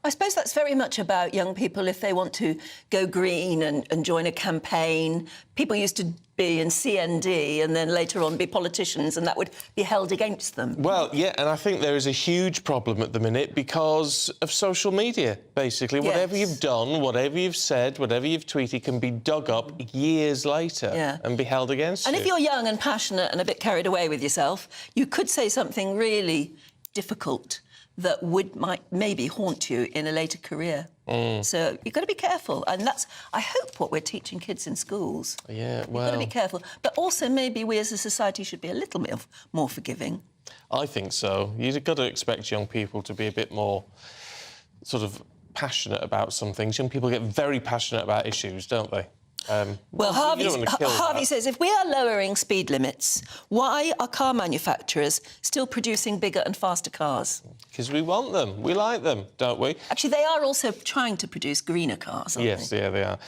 I suppose that's very much about young people if they want to go green and join a campaign. People used to be in CND and then later on be politicians, and that would be held against them. Well, yeah, and I think there is a huge problem at the minute because of social media, basically. Yes. Whatever you've done, whatever you've said, whatever you've tweeted can be dug up years later and be held against you. And if you're young and passionate and a bit carried away with yourself, you could say something really difficult that might maybe haunt you in a later career. So you've got to be careful, and that's, I hope, what we're teaching kids in schools. Yeah, well... You've got to be careful. But also maybe we as a society should be a little bit more forgiving. I think so. You've got to expect young people to be a bit more sort of passionate about some things. Young people get very passionate about issues, don't they? Well, Harvey says, if we are lowering speed limits, why are car manufacturers still producing bigger and faster cars? Because we want them. We like them, don't we? Actually, they are also trying to produce greener cars, aren't Yes, they? yeah, they are.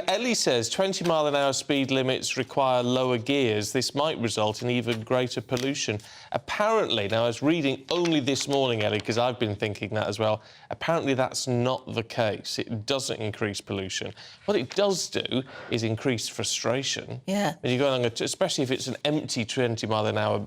Ellie says 20-mile-an-hour speed limits require lower gears. This might result in even greater pollution. Apparently, now I was reading only this morning, Ellie, because I've been thinking that as well, apparently that's not the case. It doesn't increase pollution. What it does do is increase frustration. Yeah. When you go along, especially if it's an empty 20-mile-an-hour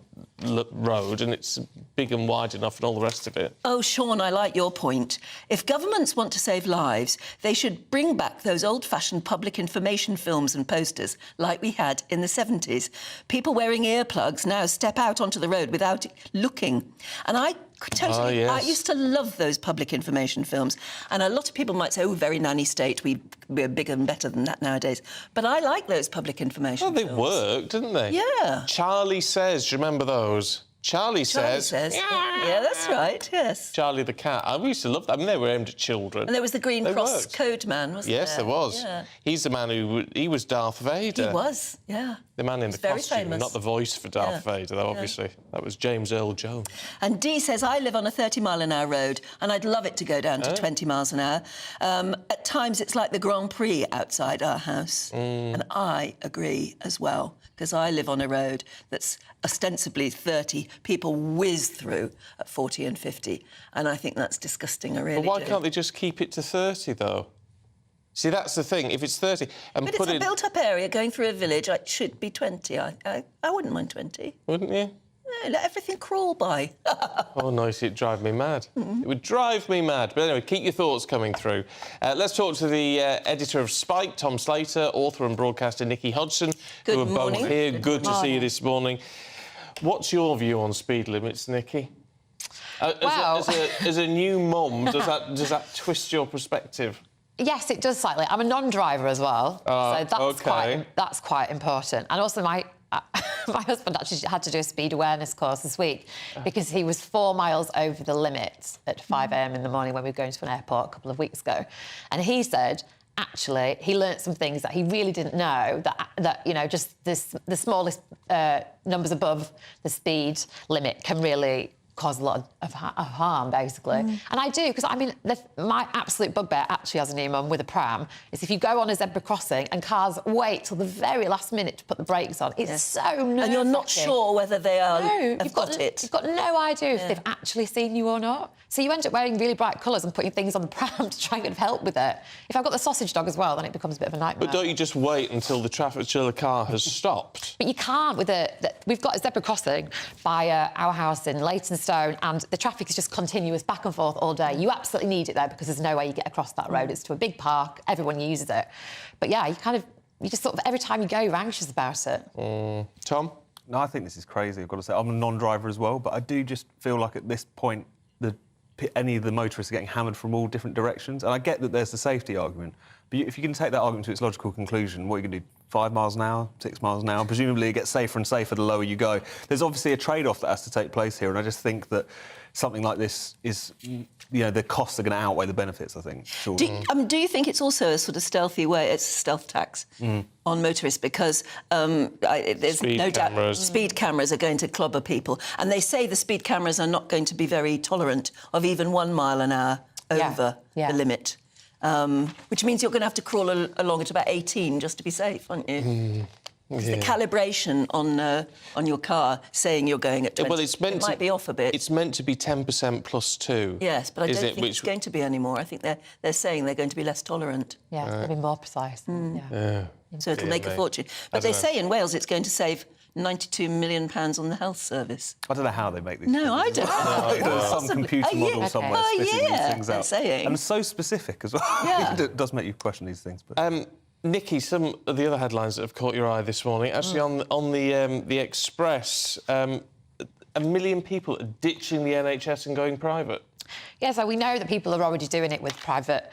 road and it's big and wide enough and all the rest of it. Oh, Sean, I like your point. If governments want to save lives, they should bring back those old-fashioned public information films and posters like we had in the 70s. People wearing earplugs now step out onto the road without looking. And I yes. used to love those public information films. And a lot of people might say, oh, very nanny state, we're bigger and better than that nowadays. But I like those public information films. Well, they worked, didn't they? Yeah. Charlie Says, do you remember those? Charlie says... Yeah, that's right, yes. Charlie the cat. I used to love that. I mean, they were aimed at children. And there was the Green Cross Code Man, wasn't there? Yes, there was. Yeah. He's the man who... He was Darth Vader. He was, yeah. The man in the costume, famous. not the voice for Darth Vader, though, obviously. That was James Earl Jones. And Dee says, I live on a 30-mile-an-hour road and I'd love it to go down to 20 miles an hour. At times, it's like the Grand Prix outside our house. And I agree as well, because I live on a road that's ostensibly 30. People whiz through at 40 and 50, and I think that's disgusting, I really But why can't they just keep it to 30, though? See, that's the thing. If it's 30 and but it's a built-up area going through a village. It should be 20. I wouldn't mind 20. Wouldn't you? No, let everything crawl by. Oh, no, it'd drive me mad. It would drive me mad. But anyway, keep your thoughts coming through. Let's talk to the editor of Spike, Tom Slater, author and broadcaster Nikki Hodgson, who are both here. Good to see you this morning. What's your view on speed limits, Nikki? As a new mum, does that twist your perspective? Yes, it does slightly. I'm a non-driver as well, so that's quite important. And also, my husband actually had to do a speed awareness course this week because he was 4 miles over the limit at 5 a.m. in the morning when we were going to an airport a couple of weeks ago, and he said, actually, he learnt some things that he really didn't know, that you know, just the smallest numbers above the speed limit can really cause a lot of harm, basically. And I do, because, I mean, my absolute bugbear, actually, as a new mum with a pram, is if you go on a zebra crossing and cars wait till the very last minute to put the brakes on, it's so nerve-wracking. And you're not sure whether they have got it. You've got no idea if they've actually seen you or not. So you end up wearing really bright colours and putting things on the pram to try and get help with it. If I've got the sausage dog as well, then it becomes a bit of a nightmare. But don't you just wait until the car has stopped? But you can't with we've got a zebra crossing by our house in Leytonstone, and the traffic is just continuous back and forth all day. You absolutely need it there because there's no way you get across that road. It's to a big park, everyone uses it. But yeah, you just sort of, every time you go, you're anxious about it. Tom? No, I think this is crazy, I've got to say. I'm a non-driver as well, but I do just feel like at this point any of the motorists are getting hammered from all different directions. And I get that there's the safety argument, but if you can take that argument to its logical conclusion, what are you going to do? 5 miles an hour, 6 miles an hour? Presumably it gets safer and safer the lower you go. There's obviously a trade-off that has to take place here, and I just think that something like this is, you know, the costs are going to outweigh the benefits, I think. Sure. Do you think it's also a sort of stealthy way, it's a stealth tax on motorists, because there's no doubt speed cameras are going to clobber people, and they say the speed cameras are not going to be very tolerant of even 1 mile an hour over the limit. Which means you're going to have to crawl along at about 18 just to be safe, aren't you? The calibration on your car saying you're going at 20, well, it might be off a bit. It's meant to be 10% plus 2. Yes, but I don't think it's going to be anymore. I think they're saying they're going to be less tolerant. Yeah, it's going to be more precise. Yeah. So it'll make a fortune. But they say in Wales it's going to save £92 million on the health service. I don't know how they make these. No, I don't know. There's some computer model somewhere spitting these things out. And so specific as well. Yeah. It does make you question these things. But... Nikki, some of the other headlines that have caught your eye this morning, actually on the Express, 1 million people are ditching the NHS and going private. Yeah, so we know that people are already doing it with private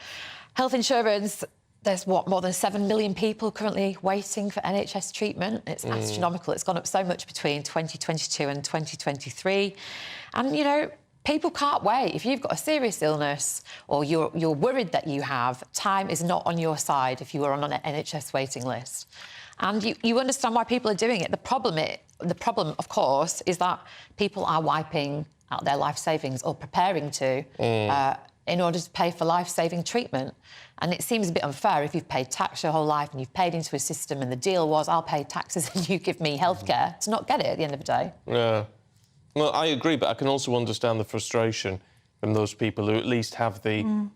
health insurance. There's, more than 7 million people currently waiting for NHS treatment. It's astronomical. It's gone up so much between 2022 and 2023. And, you know, people can't wait. If you've got a serious illness or you're worried that you have, time is not on your side if you are on an NHS waiting list. And you understand why people are doing it. The problem, of course, is that people are wiping out their life savings or preparing to in order to pay for life-saving treatment. And it seems a bit unfair if you've paid tax your whole life and you've paid into a system and the deal was I'll pay taxes and you give me healthcare to not get it at the end of the day. Yeah. Well, I agree, but I can also understand the frustration from those people who at least have the...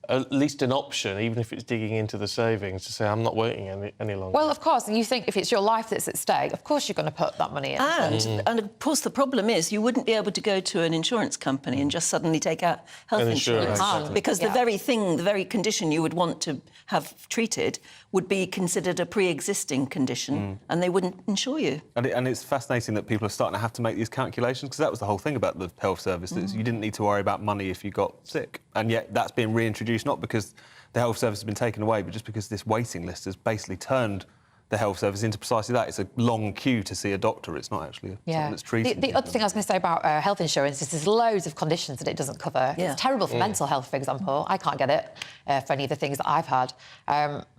at least an option, even if it's digging into the savings, to say, I'm not waiting any longer. Well, of course, and you think if it's your life that's at stake, of course you're going to put that money in. And of course, the problem is you wouldn't be able to go to an insurance company and just suddenly take out health insurance. Exactly. Because the very condition you would want to have treated would be considered a pre-existing condition and they wouldn't insure you. And it's fascinating that people are starting to have to make these calculations, because that was the whole thing about the health service, that you didn't need to worry about money if you got sick. And yet that's being reintroduced, not because the health service has been taken away, but just because this waiting list has basically turned the health service into precisely that. It's a long queue to see a doctor. It's not actually something that's treated. The other thing I was going to say about health insurance is there's loads of conditions that it doesn't cover. Yeah. It's terrible for mental health, for example. I can't get it for any of the things that I've had.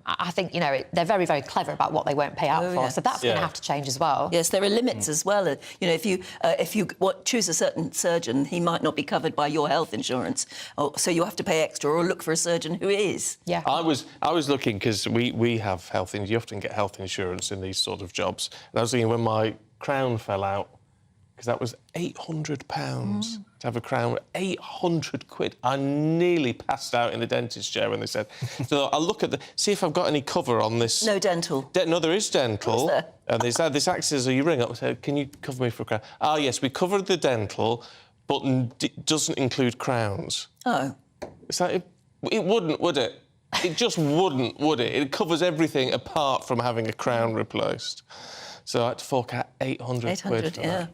I think, you know, they're very, very clever about what they won't pay out for. So that's going to have to change as well. Yes, there are limits as well. You know, if you choose a certain surgeon, he might not be covered by your health insurance, so you have to pay extra or look for a surgeon who is. Yeah. I was looking, because we have health insurance. You often get health insurance in these sort of jobs. And I was thinking, when my crown fell out, because that was £800 to have a crown, 800 quid. I nearly passed out in the dentist chair when they said, so I'll look at see if I've got any cover on this. No dental. No, there is dental. Is there? And this acts as, you ring up and say, can you cover me for a crown? Ah, yes, we covered the dental, but it doesn't include crowns. Oh. It's like, it wouldn't, would it? It just wouldn't, would it? It covers everything apart from having a crown replaced. So I had to fork out 800 quid for that.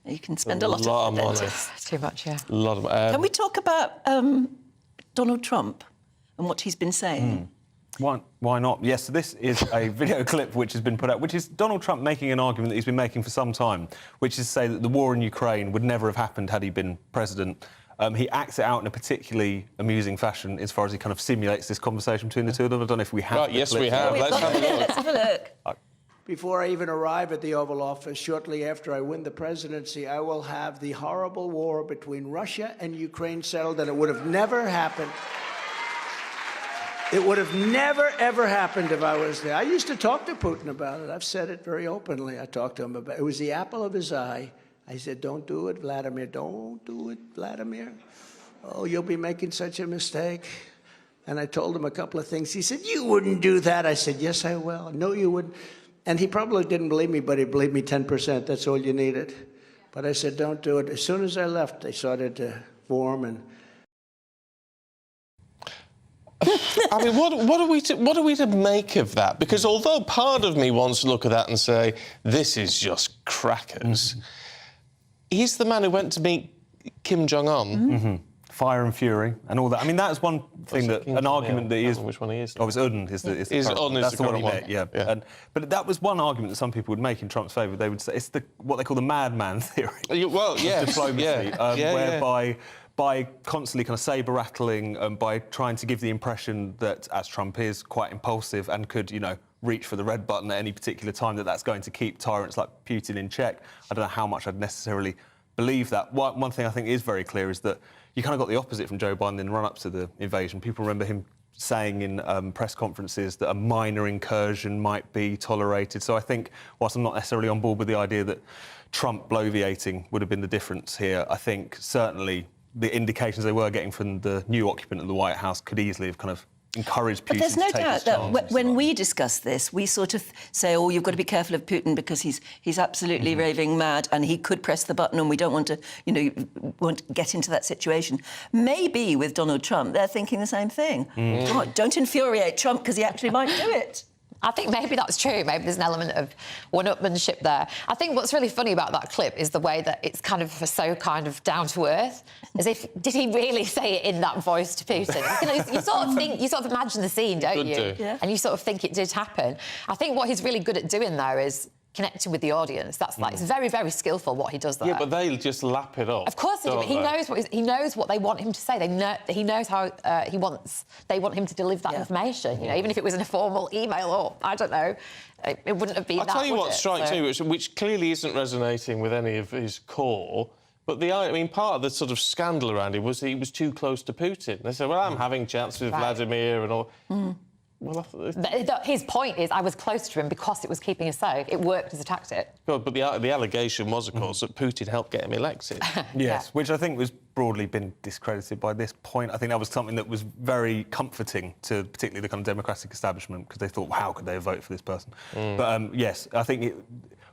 You can spend a lot of money. That's too much, yeah. A lot of Can we talk about Donald Trump and what he's been saying? Why not? Yes, so this is a video clip which has been put out, which is Donald Trump making an argument that he's been making for some time, which is to say that the war in Ukraine would never have happened had he been president. He acts it out in a particularly amusing fashion as far as he kind of simulates this conversation between the two of them. I don't know if we have. Right, yes, we have. Let's have a look. Let's have a look. Before I even arrive at the Oval Office, shortly after I win the presidency, I will have the horrible war between Russia and Ukraine settled, and it would have never happened. It would have never, ever happened if I was there. I used to talk to Putin about it. I've said it very openly. I talked to him about it. It was the apple of his eye. I said, don't do it, Vladimir. Don't do it, Vladimir. Oh, you'll be making such a mistake. And I told him a couple of things. He said, you wouldn't do that. I said, yes, I will. No, you wouldn't. And he probably didn't believe me, but he believed me 10%. That's all you needed. But I said, don't do it. As soon as I left, they started to form. And I mean, what are we to make of that? Because although part of me wants to look at that and say, this is just crackers, he's the man who went to meet Kim Jong-un. Fire and fury and all that. I mean, that's one thing that an argument that he is. Which one he is? Oh, it's Un. Is the current, that's the one he met. Yeah. But that was one argument that some people would make in Trump's favour. They would say it's what they call the madman theory. Well, yes, diplomacy, whereby by constantly kind of saber rattling and by trying to give the impression that, as Trump is, quite impulsive and could, you know, reach for the red button at any particular time, that's going to keep tyrants like Putin in check. I don't know how much I'd necessarily believe that. One thing I think is very clear is that you kind of got the opposite from Joe Biden in the run-up to the invasion. People remember him saying in press conferences that a minor incursion might be tolerated. So I think, whilst I'm not necessarily on board with the idea that Trump bloviating would have been the difference here, I think certainly the indications they were getting from the new occupant of the White House could easily have kind of encouraged Putin but there's no to take doubt his that chances. when we discuss this, we sort of say, oh, you've got to be careful of Putin because he's absolutely raving mad and he could press the button and we don't want to, want to get into that situation. Maybe with Donald Trump, they're thinking the same thing. Oh, don't infuriate Trump because he actually might do it. I think maybe that's true. Maybe there's an element of one-upmanship there. I think what's really funny about that clip is the way that it's kind of so kind of down to earth, as if did he really say it in that voice to Putin? You sort of imagine the scene, don't you? Yeah. And you sort of think it did happen. I think what he's really good at doing there is connecting with the audience. That's like it's very, very skillful what he does there. Yeah, but they just lap it up. Of course they do. He knows what they want him to say. He knows how they want him to deliver that information. Even if it was in a formal email or I don't know, it wouldn't have been. I'll tell you what strikes me, which clearly isn't resonating with any of his core. But part of the sort of scandal around him was that he was too close to Putin. They said, well, I'm having chats with Vladimir and all. Well, his point is, I was close to him because it was keeping us safe. It worked as a tactic. God, but the allegation was, of course, that Putin helped get him elected. Yes, which I think was broadly been discredited by this point. I think that was something that was very comforting to particularly the kind of democratic establishment because they thought, well, how could they vote for this person? But yes, I think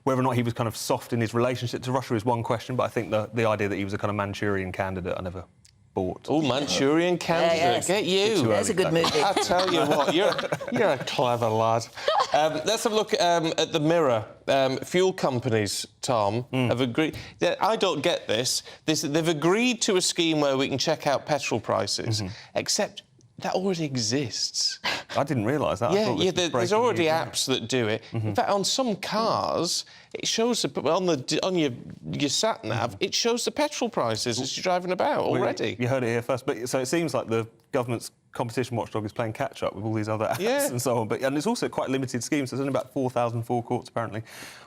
whether or not he was kind of soft in his relationship to Russia is one question, but I think the idea that he was a kind of Manchurian candidate, I never bought. Oh, Manchurian candidate, get you. There's a good movie. I tell you what, you're a clever lad. Let's have a look at the Mirror. Fuel companies, Tom, have agreed. I don't get this. They've agreed to a scheme where we can check out petrol prices, except that already exists. I didn't realise that. There's already apps that do it. In fact, on some cars, it shows on your sat nav, it shows the petrol prices as you're driving about already. You heard it here first. But so it seems like the government's competition watchdog is playing catch up with all these other apps and so on. And it's also quite limited schemes. There's only about 4,000 forecourts apparently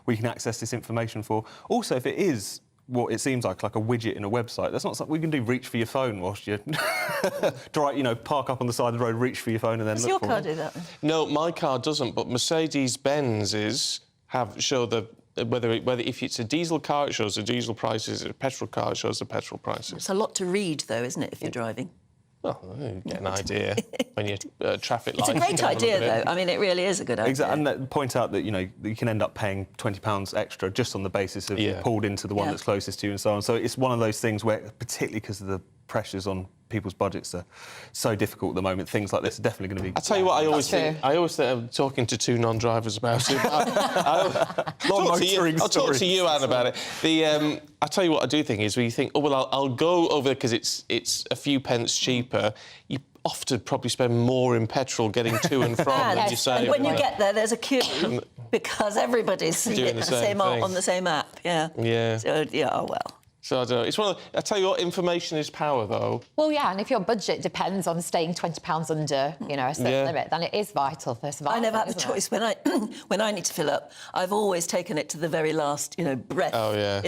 we can access this information for. Also, if it is what it seems like a widget in a website. That's not something we can do. Reach for your phone whilst you park up on the side of the road, reach for your phone, and then Does look your for car it. do that? No, my car doesn't. But Mercedes-Benz's show whether if it's a diesel car, it shows the diesel prices. If it's a petrol car, it shows the petrol prices. It's a lot to read, though, isn't it, if you're driving? Well, you get an idea when you're traffic lights. It's a great idea, though. I mean, it really is a good idea. Exactly, and point out that you can end up paying £20 extra just on the basis of you're pulled into the one that's closest to you and so on. So it's one of those things where, particularly because of the pressures on people's budgets are so difficult at the moment, things like this are definitely going to be... I tell you what, I always think I'm talking to two non-drivers about it. I'll talk to you, Anne, about it. I tell you what I do think is when you think, oh, well, I'll go over there because it's a few pence cheaper, you often probably spend more in petrol getting to and from than you save. And when you get there, there's a queue because everybody's doing the same thing on the same app. Yeah. Yeah. So, oh well. So I don't know. It's one of I tell you what, information is power, though. Well, yeah, and if your budget depends on staying £20 under, a certain limit, then it is vital for survival. I never have a choice when I need to fill up. I've always taken it to the very last, breath. Oh yeah.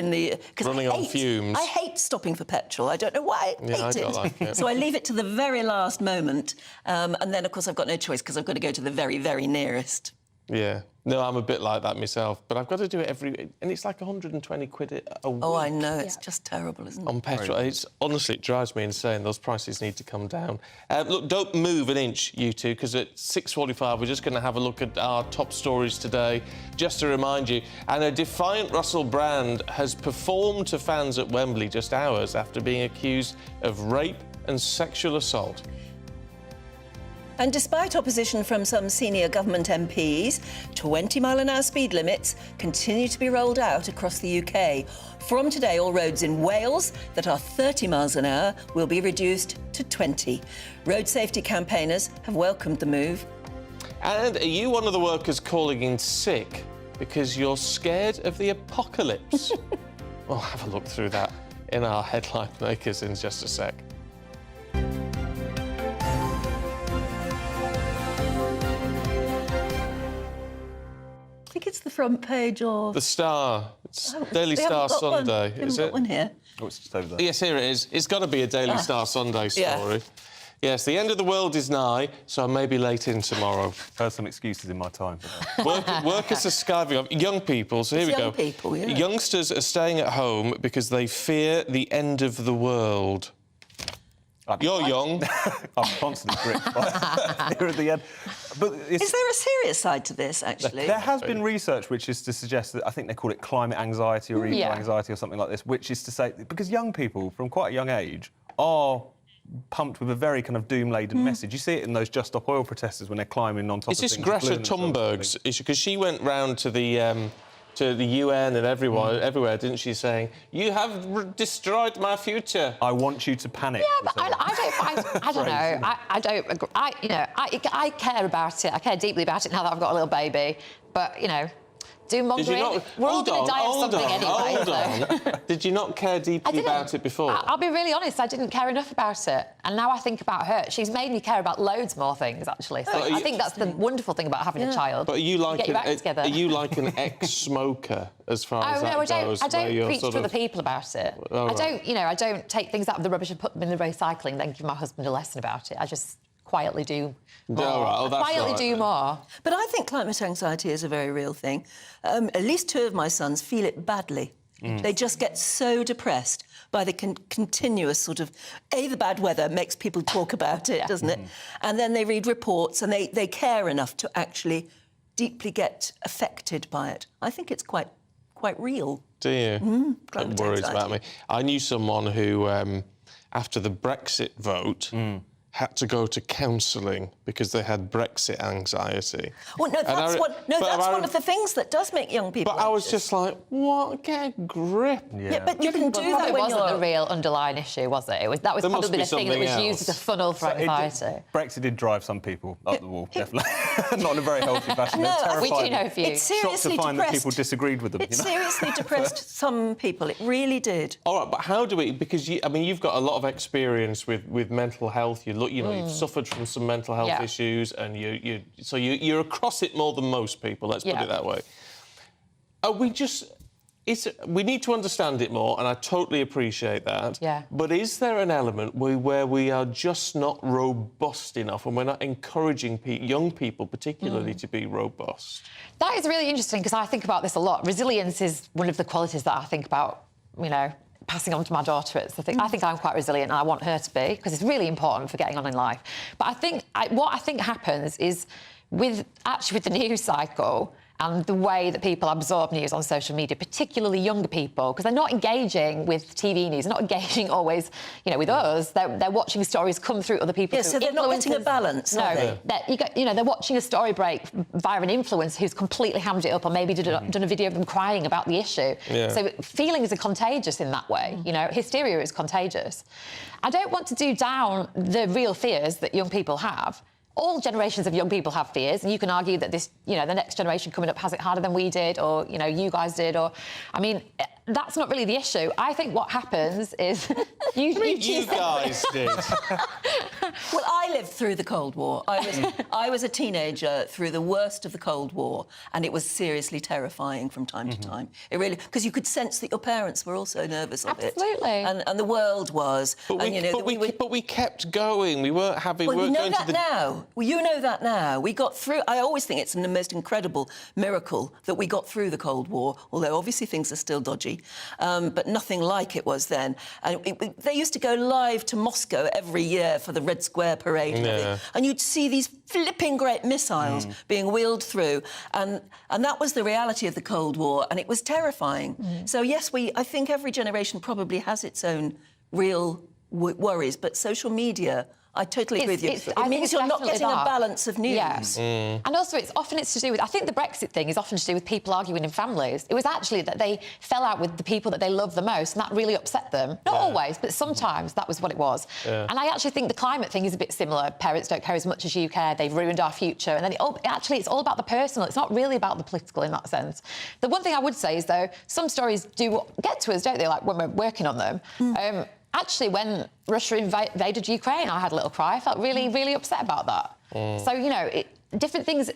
Running on fumes. I hate stopping for petrol. I don't know why. I hate don't like it. So I leave it to the very last moment, and then of course I've got no choice because I've got to go to the very, very nearest. Yeah. No, I'm a bit like that myself, but I've got to do it and it's like 120 quid a week. Oh, I know, it's just terrible, isn't it? On petrol. Honestly, it drives me insane. Those prices need to come down. Look, don't move an inch, you two, because at 6:45 we're just going to have a look at our top stories today. Just to remind you, and a defiant Russell Brand has performed to fans at Wembley just hours after being accused of rape and sexual assault. And despite opposition from some senior government MPs, 20-mile-an-hour speed limits continue to be rolled out across the UK. From today, all roads in Wales that are 30 miles an hour will be reduced to 20. Road safety campaigners have welcomed the move. And are you one of the workers calling in sick because you're scared of the apocalypse? We'll have a look through that in our headline makers in just a sec. I think it's the front page of... The Star. It's Daily Star Sunday, is it? Got one here. Oh, it's just over there. Yes, here it is. It's got to be a Daily Star Sunday story. Yes, the end of the world is nigh, so I may be late in tomorrow. Heard some excuses in my time for that. Workers are skiving off. Young people, so here we go. Young people, yeah. Youngsters are staying at home because they fear the end of the world. You're young. I'm constantly gripped by fear at the end. But Is there a serious side to this, actually? There has been research which is to suggest that, I think they call it climate anxiety or eco-anxiety or something like this, which is to say, because young people from quite a young age are pumped with a very kind of doom-laden message. You see it in those Just Stop Oil protesters when they're climbing on top of things. Is this Greta Thunberg's issue? Because she went round to the UN and everywhere, didn't she, saying, "You have destroyed my future. I want you to panic." Yeah, but I don't know. I don't agree. I care about it. I care deeply about it now that I've got a little baby. But, you know, doom-mongering, we're all going to die of something anyway. Did you not care deeply about it before? I'll be really honest, I didn't care enough about it. And now I think about her. She's made me care about loads more things, actually. So I think that's the wonderful thing about having a child. But are you like are you like an ex-smoker as far as that goes? I don't preach to other people about it. I don't take things out of the rubbish and put them in the recycling, then give my husband a lesson about it. I just quietly do more. Do more. But I think climate anxiety is a very real thing. At least 2 of my sons feel it badly. They just get so depressed by the continuous sort of... the bad weather makes people talk about it, doesn't it? And then they read reports and they care enough to actually deeply get affected by it. I think it's quite real. Do you? Climate It worries anxiety. about me. I knew someone who, after the Brexit vote... had to go to counselling because they had Brexit anxiety. Well, no, that's one of the things that does make young people But I was just like, what? Get a grip. Yeah, but you can do that when wasn't the real underlying issue, was it? That was probably the thing that was used as a funnel for anxiety. Brexit did drive some people up the wall, definitely. Not in a very healthy fashion. No, They're we terrified. do know a few. It's seriously shocked to find depressed. that people disagreed with them. It seriously depressed some people. It really did. All right, but how do we... Because, you've got a lot of experience with mental health. You've suffered from some mental health issues and you're across it more than most people, let's put it that way. Are we just... we need to understand it more, and I totally appreciate that. Yeah. But is there an element where we are just not robust enough and we're not encouraging young people particularly to be robust? That is really interesting because I think about this a lot. Resilience is one of the qualities that I think about, passing on to my daughter. I think I'm quite resilient and I want her to be because it's really important for getting on in life. But I think what I think happens is with the news cycle and the way that people absorb news on social media, particularly younger people, because they're not engaging with TV news, they're not engaging always, with us. They're watching stories come through other people. Yes, so they're not getting a balance, are they? They're watching a story break via an influencer who's completely hammed it up or maybe done a video of them crying about the issue. Yeah. So feelings are contagious in that way. Hysteria is contagious. I don't want to do down the real fears that young people have. All generations of young people have fears, and you can argue that the next generation coming up has it harder than we did, or, you guys did, that's not really the issue. I think what happens is... you guys did. Well, I lived through the Cold War. I was a teenager through the worst of the Cold War, and it was seriously terrifying from time to time. It really... Because you could sense that your parents were also nervous of it. Absolutely. And the world was. But we kept going. We weren't having... Well, we know that now. Well, you know that now. We got through... I always think it's the most incredible miracle that we got through the Cold War, although obviously things are still dodgy, but nothing like it was then. And they used to go live to Moscow every year for the Red Square parade, and you'd see these flipping great missiles being wheeled through, and that was the reality of the Cold War, and it was terrifying. So, yes, I think every generation probably has its own real worries, but social media... I totally agree with you. It means you're not getting a balance of news. Yes. And also, it's to do with... I think the Brexit thing is often to do with people arguing in families. It was actually that they fell out with the people that they love the most, and that really upset them. Not always, but sometimes that was what it was. Yeah. And I actually think the climate thing is a bit similar. Parents don't care as much as you care. They've ruined our future. And then, it's all about the personal. It's not really about the political in that sense. The one thing I would say is, though, some stories do get to us, don't they, like when we're working on them. Actually, when Russia invaded Ukraine, I had a little cry. I felt really, really upset about that. So, different things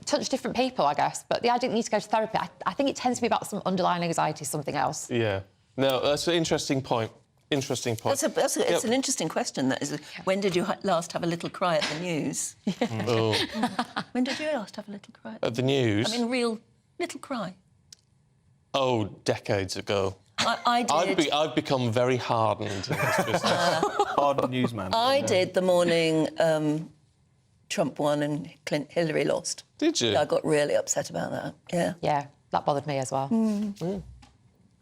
touch different people, I guess. But I didn't need to go to therapy. I think it tends to be about some underlying anxiety, something else. Yeah. No, that's an interesting point. interesting point. It's an interesting question, that is. When did you last have a little cry at the news? Oh. When did you last have a little cry? At the news? I mean, real little cry. Oh, decades ago. I did. I've become very hardened in this business. Hardened newsman. I did the morning Trump won and Hillary lost. Did you? I got really upset about that, yeah. Yeah, that bothered me as well.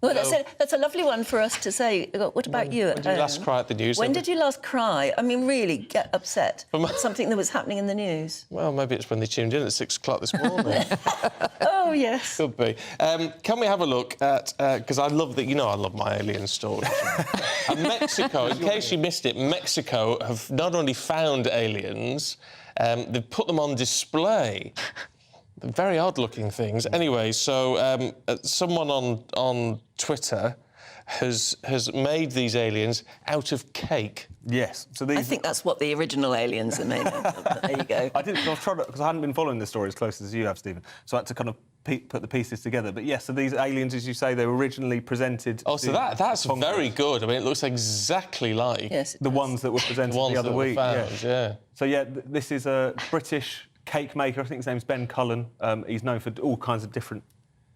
Well, that's a lovely one for us to say. What about you at home? When did you last cry at the news? When did you last cry? I mean, really get upset at something that was happening in the news? Well, maybe it's when they tuned in at 6 o'clock this morning. Oh, yes. Could be. Can we have a look at... Because I love that... You know I love my alien stories. And Mexico, in case you missed it, Mexico have not only found aliens, they've put them on display. Very odd-looking things. Anyway, so someone on Twitter has made these aliens out of cake. Yes. So these... I think that's what the original aliens are made of. But there you go. I was trying to... Because I hadn't been following the story as close as you have, Stephen, so I had to kind of put the pieces together. But yes, so these aliens, as you say, they were originally presented... Oh, so that's very good. I mean, it looks exactly like... Yes, the ones that were presented the other week. Yeah. So, yeah, this is a British cake maker. I think his name's Ben Cullen. He's known for all kinds of different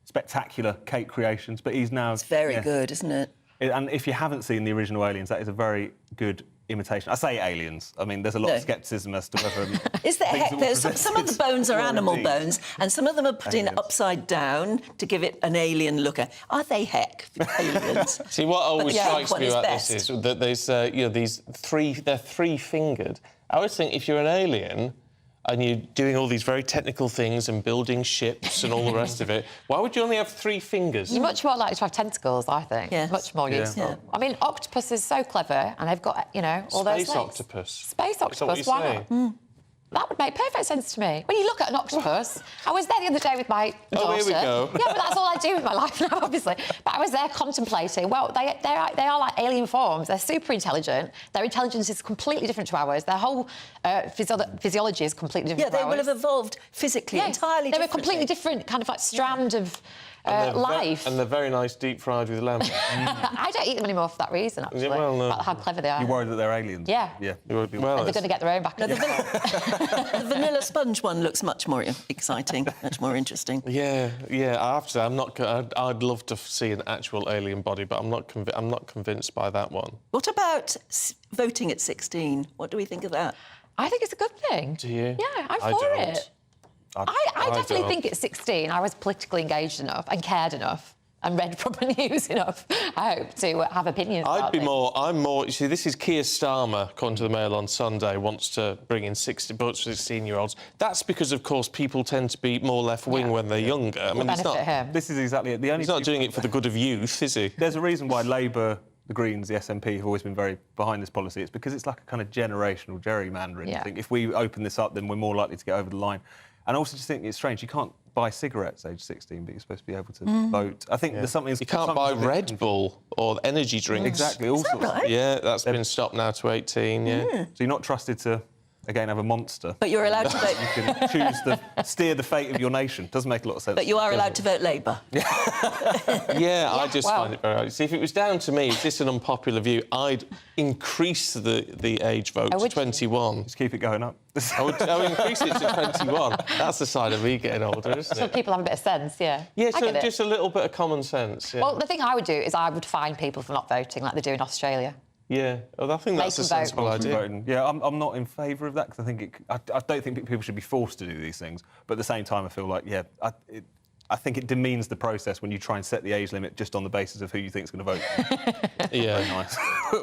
spectacular cake creations, but he's now... It's very good, isn't it? And if you haven't seen the original Aliens, that is a very good imitation. I say aliens. I mean, there's a lot of scepticism as to whether... Is there heck? Some of the bones are animal bones, and some of them are put in upside down to give it an alien look. Are they heck aliens? See, what always strikes me about best. this is that there's, these they're three-fingered. I always think if you're an alien and you're doing all these very technical things and building ships and all the rest of it, why would you only have 3 fingers? You're much more likely to have tentacles, I think. Yes. Much more useful. Yeah. I mean, octopus is so clever, and they've got, all those Space legs. octopus. Space octopus, Is that what you're why not? That would make perfect sense to me. When you look at an octopus, I was there the other day with my daughter. Oh, here we go. Yeah, but that's all I do with my life now, obviously. But I was there contemplating. Well, they are like alien forms. They're super intelligent. Their intelligence is completely different to ours. Their whole physiology is completely different to ours. Yeah, they will have evolved physically entirely They're differently. a completely different kind of like strand of life. And they're very nice deep-fried with lamb. I don't eat them anymore for that reason, actually. Yeah, well, no. About how clever they are. You're worried that they're aliens? Yeah. Yeah. You would be well. They're going to get their own back. The vanilla sponge one looks much more exciting, much more interesting. Yeah. I have to say, I'd love to see an actual alien body, but I'm not convinced by that one. What about voting at 16? What do we think of that? I think it's a good thing. Do you? Yeah, I'm I for don't. it. I definitely think at 16 I was politically engaged enough and cared enough and read proper news enough, I hope, to have opinions about things. I'm more... You see, this is Keir Starmer, according to the Mail on Sunday, wants to bring in 16-year-olds. That's because, of course, people tend to be more left-wing when they're younger. I mean, benefit him. This is exactly it. He's not doing it for the good of youth, is he? There's a reason why Labour, the Greens, the SNP have always been very behind this policy. It's because it's like a kind of generational gerrymandering. Yeah. I think if we open this up, then we're more likely to get over the line. And I also just think it's strange. You can't buy cigarettes age 16, but you're supposed to be able to vote. I think there's something... You can't buy Red Bull or energy drinks. Exactly. All sorts. right? Yeah, that's been stopped now to 18, yeah. So you're not trusted to, again, have a monster. But you're allowed to vote... You can steer the fate of your nation. Doesn't make a lot of sense. But you are allowed to vote Labour. Yeah, I just find it very odd. See, if it was down to me, is this an unpopular view? I'd increase the age vote to 21. Just keep it going up. I would increase it to 21. That's the sign of me getting older, isn't So it? people have a bit of sense, yeah. Yeah, I so get it. just a little bit of common sense. Yeah. Well, the thing I would do is I would fine people for not voting like they do in Australia. Yeah, well, I think that's a Make them vote. sensible idea. Voting. Yeah, I'm not in favour of that because I think I don't think people should be forced to do these things. But at the same time, I feel like I think it demeans the process when you try and set the age limit just on the basis of who you think is going to vote. Yeah. Very nice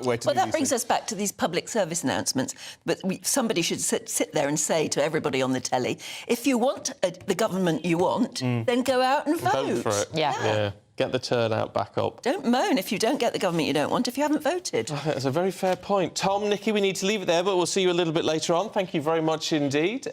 way to Well, do that these brings things. us back to these public service announcements. But somebody should sit there and say to everybody on the telly, if you want the government you want, then go out and vote. Vote for it. Yeah. Get the turnout back up. Don't moan if you don't get the government you don't want if you haven't voted. That's a very fair point. Tom, Nikki, we need to leave it there, but we'll see you a little bit later on. Thank you very much indeed.